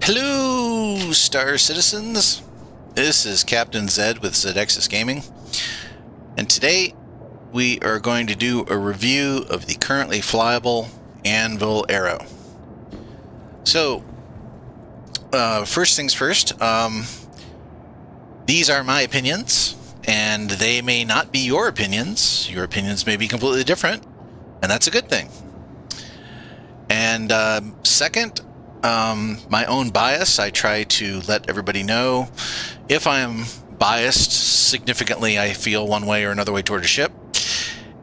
Hello, Star Citizens. This is Captain Zed with Zedexis Gaming, and today we are going to do a review of the currently flyable Anvil Arrow. So, first things first, these are my opinions, and they may not be your opinions. Your opinions may be completely different, and that's a good thing. And second, my own bias, I try to let everybody know if I am biased significantly, I feel one way or another way toward a ship.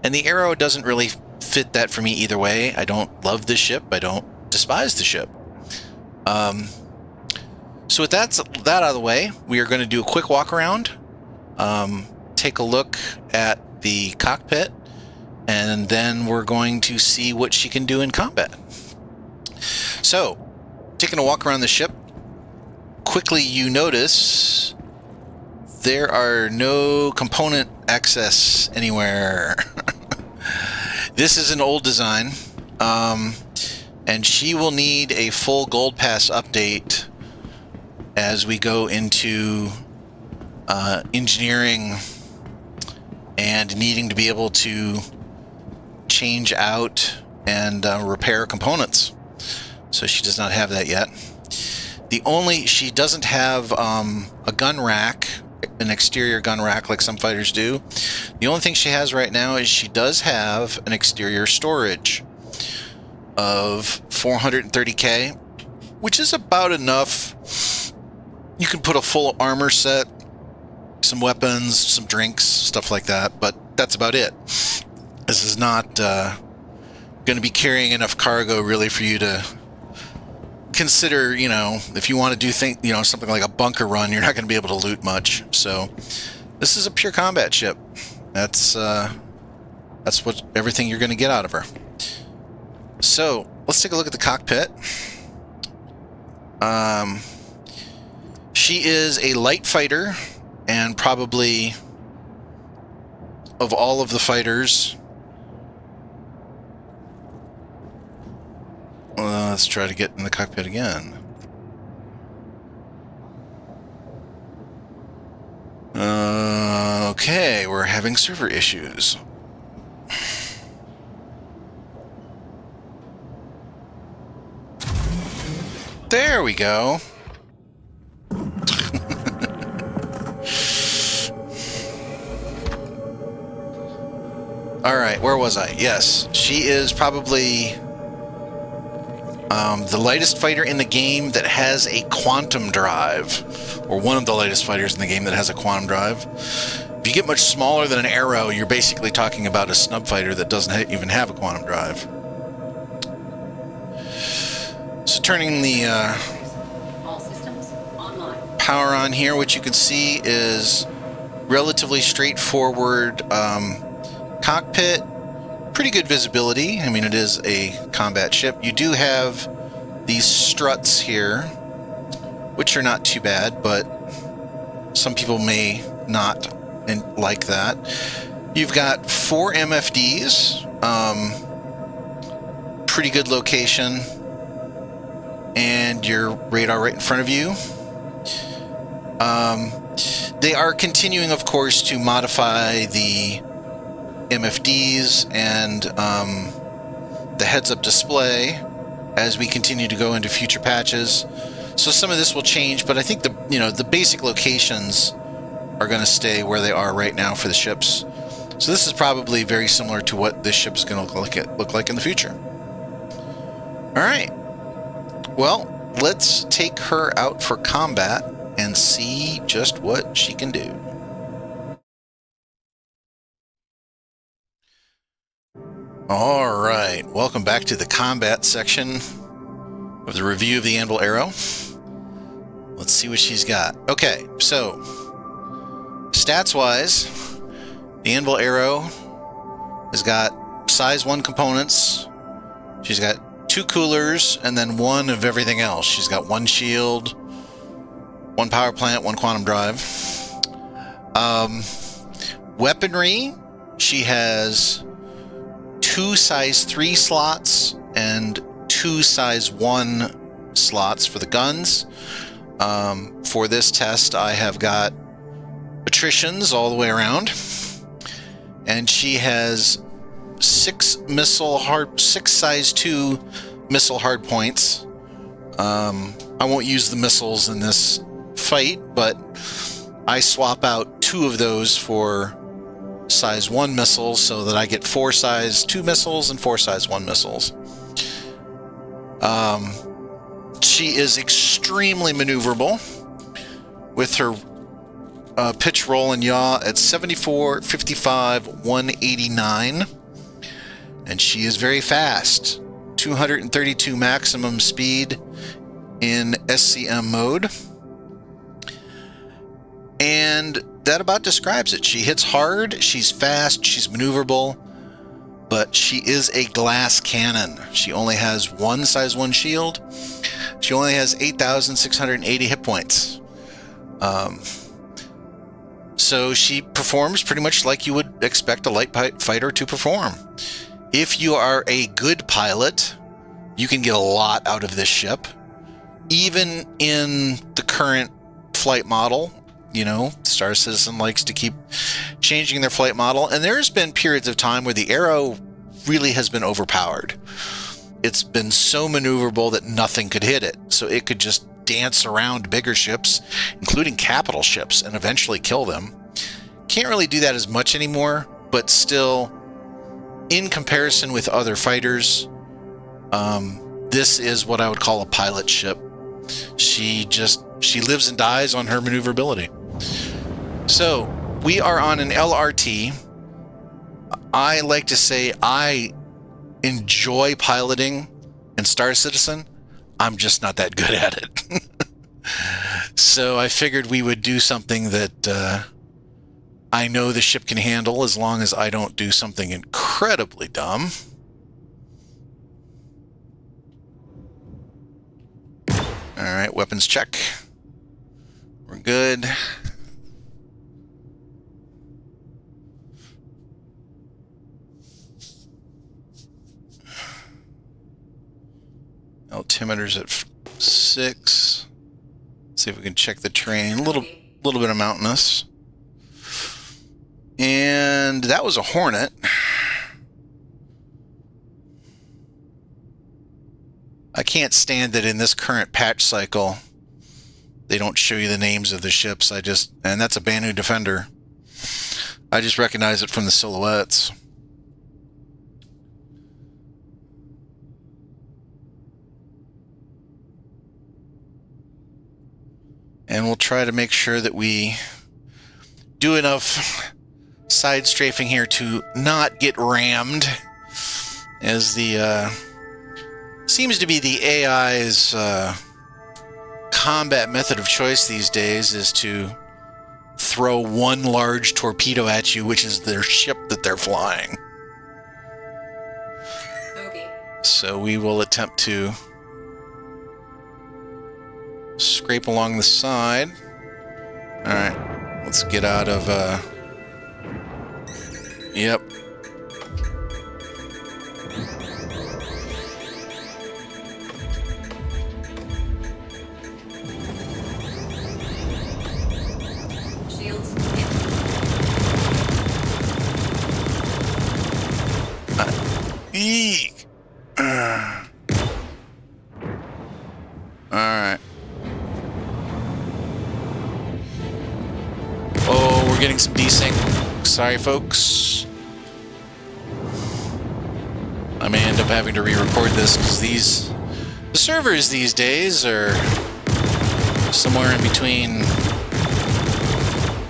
And the Arrow doesn't really fit that for me either way. I don't love the ship. I don't despise the ship. So with that out of the way, we are going to do a quick walk around, take a look at the cockpit, and then we're going to see what she can do in combat. So, taking a walk around the ship, quickly you notice there are no component access anywhere. This is an old design, and she will need a full Gold Pass update as we go into engineering and needing to be able to change out and repair components. So she does not have that yet. She doesn't have a gun rack, an exterior gun rack like some fighters do. The only thing she has right now is she does have an exterior storage of 430k, which is about enough. You can put a full armor set, some weapons, some drinks, stuff like that, but that's about it. This is not going to be carrying enough cargo really for you to consider, if you want to do something like a bunker run, you're not going to be able to loot much. So this is a pure combat ship. That's what everything you're going to get out of her. So let's take a look at the cockpit. She is a light fighter, and probably of all of the fighters, let's try to get in the cockpit again. Okay, we're having server issues. There we go. All right, where was I? Yes, she is probably the lightest fighter in the game that has a quantum drive, or one of the lightest fighters in the game that has a quantum drive. If you get much smaller than an Arrow, you're basically talking about a snub fighter that doesn't even have a quantum drive. So turning the all systems online. Power on here, what you can see is relatively straightforward cockpit. Pretty good visibility. I mean, it is a combat ship. You do have these struts here, which are not too bad, but some people may not like that. You've got 4 MFDs, pretty good location, and your radar right in front of you. They are continuing, of course, to modify the MFDs and the heads-up display as we continue to go into future patches. So some of this will change, but I think the basic locations are going to stay where they are right now for the ships. So this is probably very similar to what this ship is going to look like in the future. All right. Well, let's take her out for combat and see just what she can do. All right, welcome back to the combat section of the review of the Anvil Arrow. Let's see what she's got. Okay, so stats-wise, the Anvil Arrow has got size 1 components. She's got 2 coolers and then 1 of everything else. She's got 1 shield, 1 power plant, 1 quantum drive. Weaponry, she has 2 size 3 slots and 2 size 1 slots for the guns. For this test, I have got attritions all the way around, and she has 6 size 2 missile hard points. I won't use the missiles in this fight, but I swap out 2 of those for size 1 missiles so that I get 4 size 2 missiles and 4 size 1 missiles. She is extremely maneuverable with her pitch, roll, and yaw at 74, 55, 189. And she is very fast. 232 maximum speed in SCM mode. And that about describes it. She hits hard, she's fast, she's maneuverable, but she is a glass cannon. She only has 1 size 1 shield. She only has 8,680 hit points. So she performs pretty much like you would expect a light fighter to perform. If you are a good pilot, you can get a lot out of this ship. Even in the current flight model, you know, Star Citizen likes to keep changing their flight model, and there's been periods of time where the Arrow really has been overpowered. It's been so maneuverable that nothing could hit it, so it could just dance around bigger ships, including capital ships, and eventually kill them. Can't really do that as much anymore, but still, in comparison with other fighters, this is what I would call a pilot ship. She lives and dies on her maneuverability. So we are on an LRT. I like to say I enjoy piloting in Star Citizen. I'm just not that good at it. So I figured we would do something that I know the ship can handle, as long as I don't do something incredibly dumb. All right, weapons check. We're good. Altimeter's at 6. Let's see if we can check the terrain. A little bit of mountainous. And that was a Hornet. I can't stand that in this current patch cycle they don't show you the names of the ships. And that's a Banu Defender. I just recognize it from the silhouettes. And we'll try to make sure that we do enough side strafing here to not get rammed, as the seems to be the AI's combat method of choice these days is to throw one large torpedo at you, which is their ship that they're flying. Okay. So we will attempt to scrape along the side. All right, let's get out of yep. Shields. Eek. All right. Oh, we're getting some desync. Sorry, folks. I may end up having to re-record this because the servers these days are somewhere in between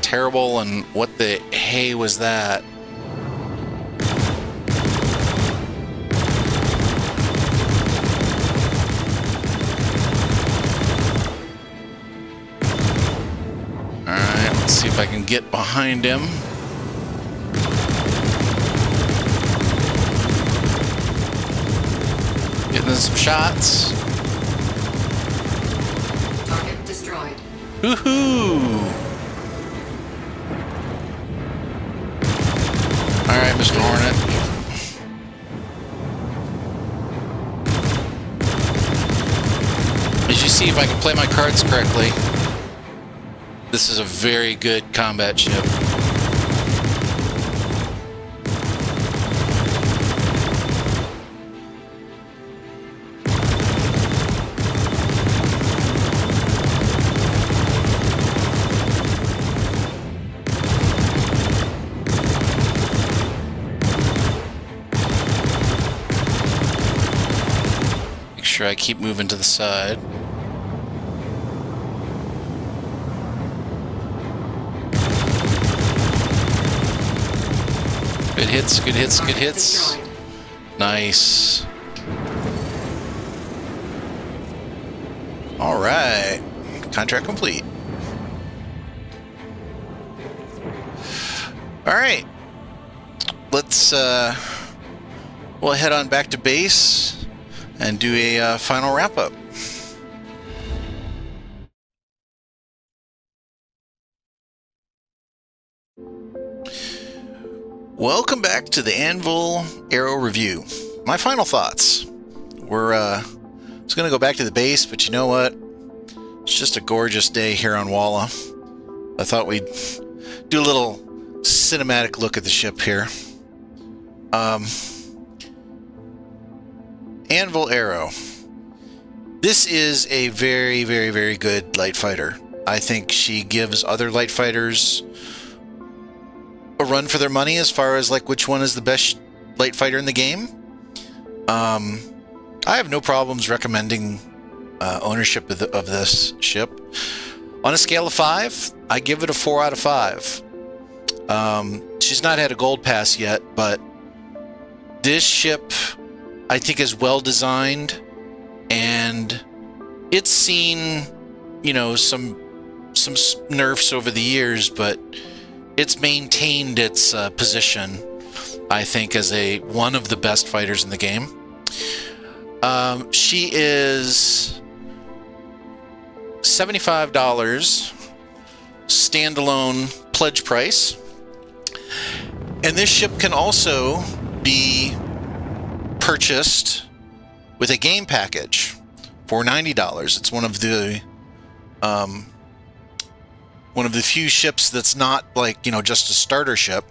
terrible and what the hey was that. Alright, let's see if I can get behind him. Getting some shots. Target destroyed. Woohoo! Alright, Mr. Hornet. As you see, if I can play my cards correctly, this is a very good combat ship. Make sure I keep moving to the side. Good hits, good hits, good hits. Nice. All right. Contract complete. All right. Let's we'll head on back to base and do a final wrap up. Welcome back to the Anvil Arrow review. My final thoughts. We're just gonna go back to the base, but you know what? It's just a gorgeous day here on Walla. I thought we'd do a little cinematic look at the ship here. Anvil Arrow. This is a very, very, very good light fighter. I think she gives other light fighters a run for their money as far as like which one is the best light fighter in the game. I have no problems recommending ownership of this ship. On a scale of 5, I give it a 4 out of 5. She's not had a gold pass yet, but this ship I think is well designed, and it's seen, you know, some nerfs over the years, but it's maintained its position, I think, as one of the best fighters in the game. She is $75 standalone pledge price, and this ship can also be purchased with a game package for $90. It's one of the few ships that's not like, you know, just a starter ship.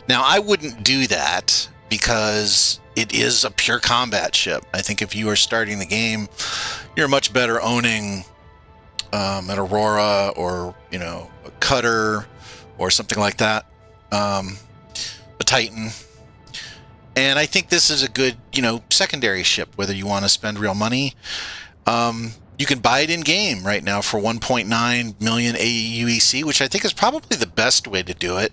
Now, I wouldn't do that because it is a pure combat ship. I think if you are starting the game, you're much better owning an Aurora or, you know, a Cutter or something like that, a Titan. And I think this is a good, you know, secondary ship, whether you want to spend real money. You can buy it in game right now for 1.9 million AUEC, which I think is probably the best way to do it.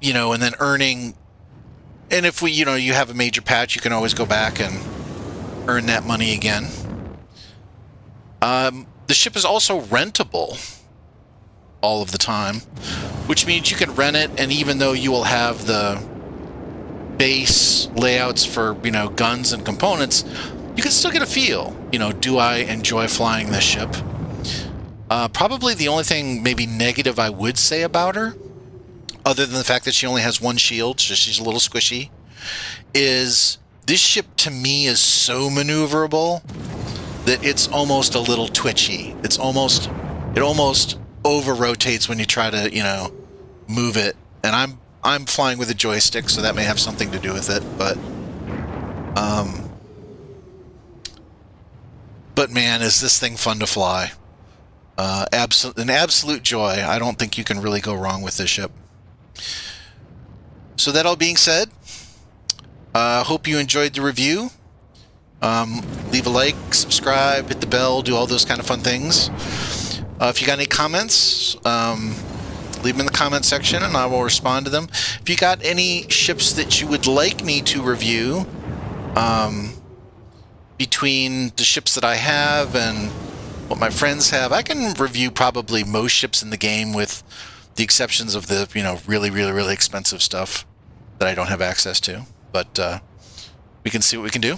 You know, and then earning, and if you have a major patch, you can always go back and earn that money again. The ship is also rentable all of the time, which means you can rent it, and even though you will have the base layouts for, you know, guns and components, you can still get a feel. You know, do I enjoy flying this ship? Probably the only thing maybe negative I would say about her, other than the fact that she only has one shield, so she's a little squishy, is this ship to me is so maneuverable that it's almost a little twitchy. It almost over rotates when you try to, you know, move it. And I'm flying with a joystick, so that may have something to do with it, but man, is this thing fun to fly. An absolute joy. I don't think you can really go wrong with this ship. So that all being said, hope you enjoyed the review. Leave a like, subscribe, hit the bell, do all those kind of fun things. If you got any comments, leave them in the comment section and I will respond to them. If you got any ships that you would like me to review, between the ships that I have and what my friends have, I can review probably most ships in the game, with the exceptions of the, you know, really, really, really expensive stuff that I don't have access to. But we can see what we can do.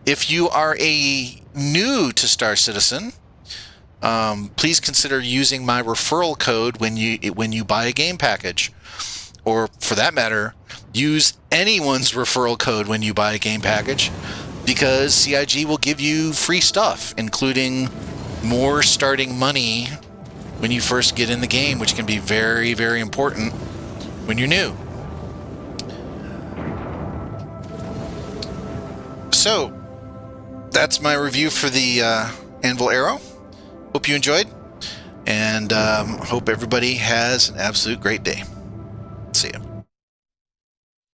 If you are a new to Star Citizen, please consider using my referral code when you buy a game package. or for that matter, use anyone's referral code when you buy a game package, because CIG will give you free stuff, including more starting money when you first get in the game, which can be very, very important when you're new. So, that's my review for the Anvil Arrow. Hope you enjoyed, and hope everybody has an absolute great day.